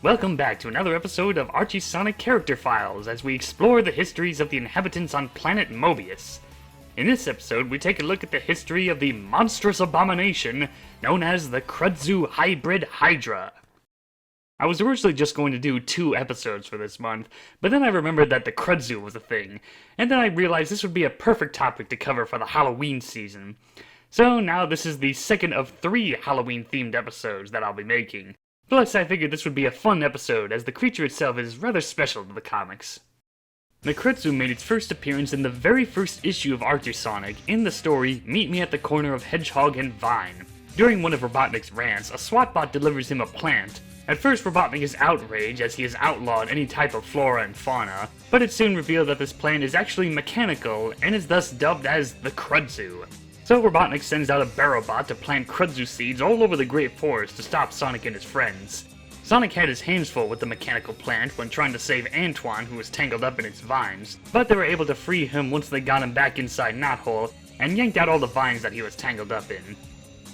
Welcome back to another episode of Archie Sonic Character Files as we explore the histories of the inhabitants on planet Mobius. In this episode, we take a look at the history of the monstrous abomination known as the Krudzu hybrid Hydra. I was originally just going to do 2 episodes for this month, but then I remembered that the Krudzu was a thing, and then I realized this would be a perfect topic to cover for the Halloween season. So now this is the second of 3 Halloween-themed episodes that I'll be making. Plus, I figured this would be a fun episode, as the creature itself is rather special to the comics. The Krudzu made its first appearance in the very first issue of Archie Sonic, in the story Meet Me at the Corner of Hedgehog and Vine. During one of Robotnik's rants, a SWAT bot delivers him a plant. At first, Robotnik is outraged as he has outlawed any type of flora and fauna, but it's soon revealed that this plant is actually mechanical, and is thus dubbed as the Krudzu. So Robotnik sends out a barrow bot to plant Krudzu seeds all over the Great Forest to stop Sonic and his friends. Sonic had his hands full with the mechanical plant when trying to save Antoine, who was tangled up in its vines, but they were able to free him once they got him back inside Knothole and yanked out all the vines that he was tangled up in.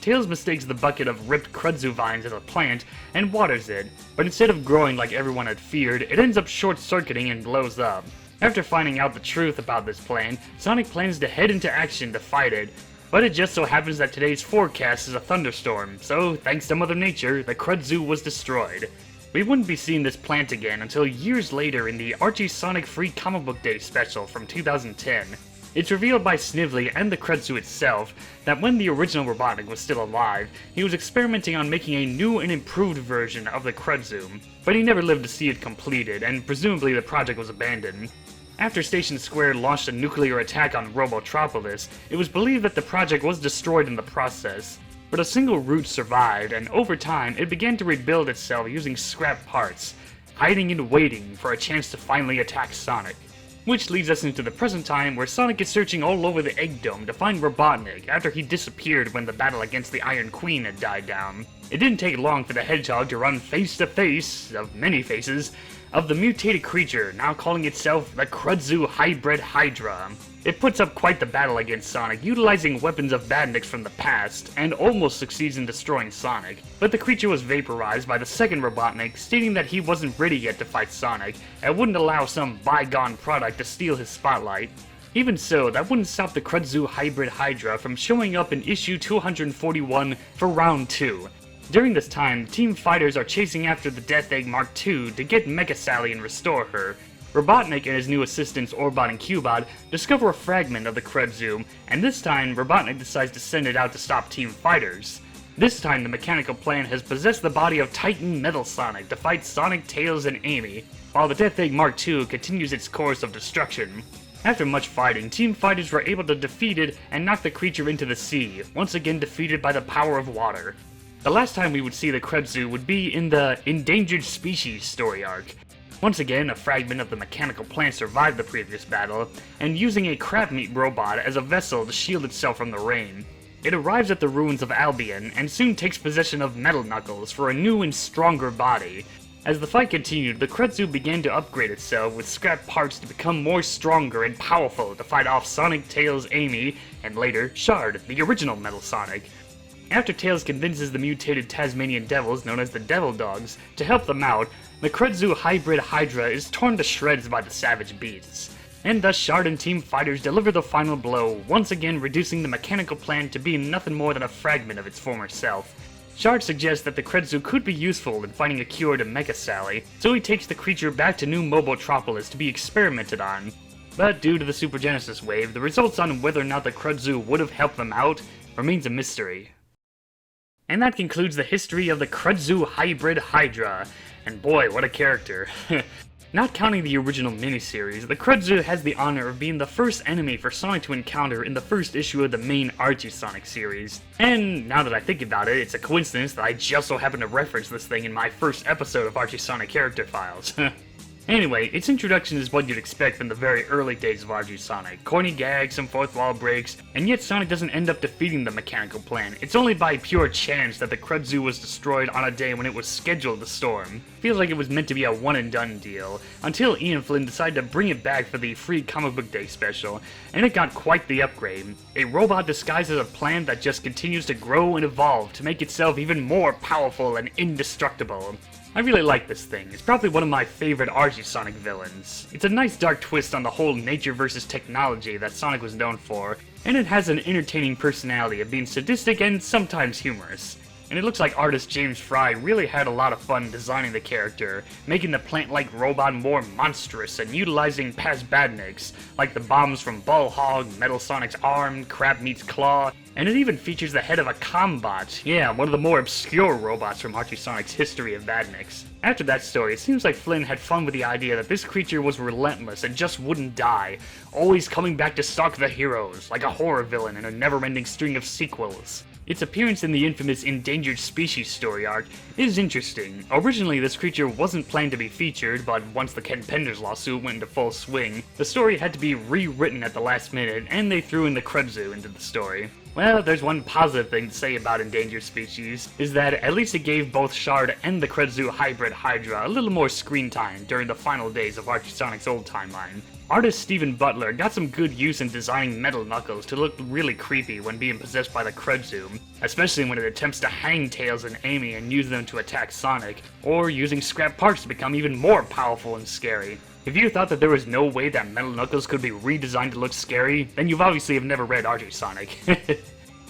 Tails mistakes the bucket of ripped Krudzu vines as a plant and waters it, but instead of growing like everyone had feared, it ends up short-circuiting and blows up. After finding out the truth about this plant, Sonic plans to head into action to fight it, but it just so happens that today's forecast is a thunderstorm, so thanks to Mother Nature, the Krudzu was destroyed. We wouldn't be seeing this plant again until years later in the Archie Sonic Free Comic Book Day special from 2010. It's revealed by Snively and the Krudzu itself that when the original Robotnik was still alive, he was experimenting on making a new and improved version of the Krudzu, but he never lived to see it completed, and presumably the project was abandoned. After Station Square launched a nuclear attack on Robotropolis, it was believed that the project was destroyed in the process. But a single root survived, and over time, it began to rebuild itself using scrap parts, hiding and waiting for a chance to finally attack Sonic. Which leads us into the present time, where Sonic is searching all over the Egg Dome to find Robotnik after he disappeared when the battle against the Iron Queen had died down. It didn't take long for the Hedgehog to run face to face, of many faces, of the mutated creature, now calling itself the Krudzu hybrid Hydra. It puts up quite the battle against Sonic, utilizing weapons of badniks from the past, and almost succeeds in destroying Sonic. But the creature was vaporized by the second Robotnik, stating that he wasn't ready yet to fight Sonic, and wouldn't allow some bygone product to steal his spotlight. Even so, that wouldn't stop the Krudzu hybrid Hydra from showing up in issue 241 for round 2. During this time, Team Fighters are chasing after the Death Egg Mark II to get Mecha Sally and restore her. Robotnik and his new assistants Orbot and Cubot discover a fragment of the Krudzu, and this time Robotnik decides to send it out to stop Team Fighters. This time the mechanical plant has possessed the body of Titan Metal Sonic to fight Sonic, Tails, and Amy, while the Death Egg Mark II continues its course of destruction. After much fighting, Team Fighters were able to defeat it and knock the creature into the sea, once again defeated by the power of water. The last time we would see the Krudzu would be in the Endangered Species story arc. Once again, a fragment of the mechanical plant survived the previous battle, and using a crab meat robot as a vessel to shield itself from the rain. It arrives at the ruins of Albion, and soon takes possession of Metal Knuckles for a new and stronger body. As the fight continued, the Krudzu began to upgrade itself with scrap parts to become more stronger and powerful to fight off Sonic, Tails, Amy, and later, Shard, the original Metal Sonic. After Tails convinces the mutated Tasmanian devils, known as the Devil Dogs, to help them out, the Krudzu hybrid Hydra is torn to shreds by the savage beasts. And thus Shard and Team Fighters deliver the final blow, once again reducing the mechanical plant to be nothing more than a fragment of its former self. Shard suggests that the Krudzu could be useful in finding a cure to Mecha Sally, so he takes the creature back to New Mobotropolis to be experimented on. But due to the Super Genesis wave, the results on whether or not the Krudzu would have helped them out remains a mystery. And that concludes the history of the Krudzu hybrid Hydra, and boy, what a character. Not counting the original miniseries, the Krudzu has the honor of being the first enemy for Sonic to encounter in the first issue of the main Archie Sonic series. And now that I think about it, it's a coincidence that I just so happen to reference this thing in my first episode of Archie Sonic Character Files. Anyway, its introduction is what you'd expect from the very early days of Archie Sonic. Corny gags, some fourth wall breaks, and yet Sonic doesn't end up defeating the mechanical plant. It's only by pure chance that the Krudzu was destroyed on a day when it was scheduled to storm. Feels like it was meant to be a one and done deal, until Ian Flynn decided to bring it back for the Free Comic Book Day special, and it got quite the upgrade. A robot disguised as a plant that just continues to grow and evolve to make itself even more powerful and indestructible. I really like this thing. It's probably one of my favorite Archie Sonic villains. It's a nice dark twist on the whole nature versus technology that Sonic was known for, and it has an entertaining personality of being sadistic and sometimes humorous. And it looks like artist James Fry really had a lot of fun designing the character, making the plant-like robot more monstrous and utilizing past badniks, like the bombs from Ball Hog, Metal Sonic's arm, Crab Meat's claw, and it even features the head of a Combot, yeah, one of the more obscure robots from Archie Sonic's history of badniks. After that story, it seems like Flynn had fun with the idea that this creature was relentless and just wouldn't die, always coming back to stalk the heroes, like a horror villain in a never-ending string of sequels. Its appearance in the infamous Endangered Species story arc is interesting. Originally, this creature wasn't planned to be featured, but once the Ken Penders lawsuit went into full swing, the story had to be rewritten at the last minute, and they threw in the Krudzu into the story. Well, there's one positive thing to say about Endangered Species, is that at least it gave both Shard and the Krudzu hybrid Hydra a little more screen time during the final days of Archie Sonic's old timeline. Artist Stephen Butler got some good use in designing Metal Knuckles to look really creepy when being possessed by the Krudzu, especially when it attempts to hang Tails and Amy and use them to attack Sonic, or using scrap parts to become even more powerful and scary. If you thought that there was no way that Metal Knuckles could be redesigned to look scary, then you've obviously have never read Archie Sonic.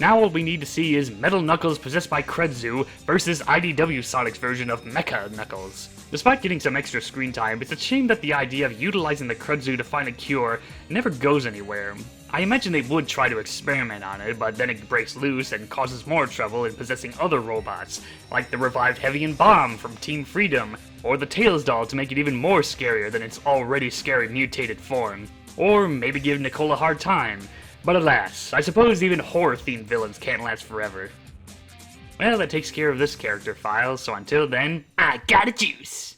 Now all we need to see is Metal Knuckles possessed by Krudzu versus IDW Sonic's version of Mecha Knuckles. Despite getting some extra screen time, it's a shame that the idea of utilizing the Krudzu to find a cure never goes anywhere. I imagine they would try to experiment on it, but then it breaks loose and causes more trouble in possessing other robots, like the revived Heavy and Bomb from Team Freedom, or the Tails doll to make it even more scarier than its already scary mutated form, or maybe give Nicole a hard time. But alas, I suppose even horror-themed villains can't last forever. Well, that takes care of this character file, so until then, I got a juice!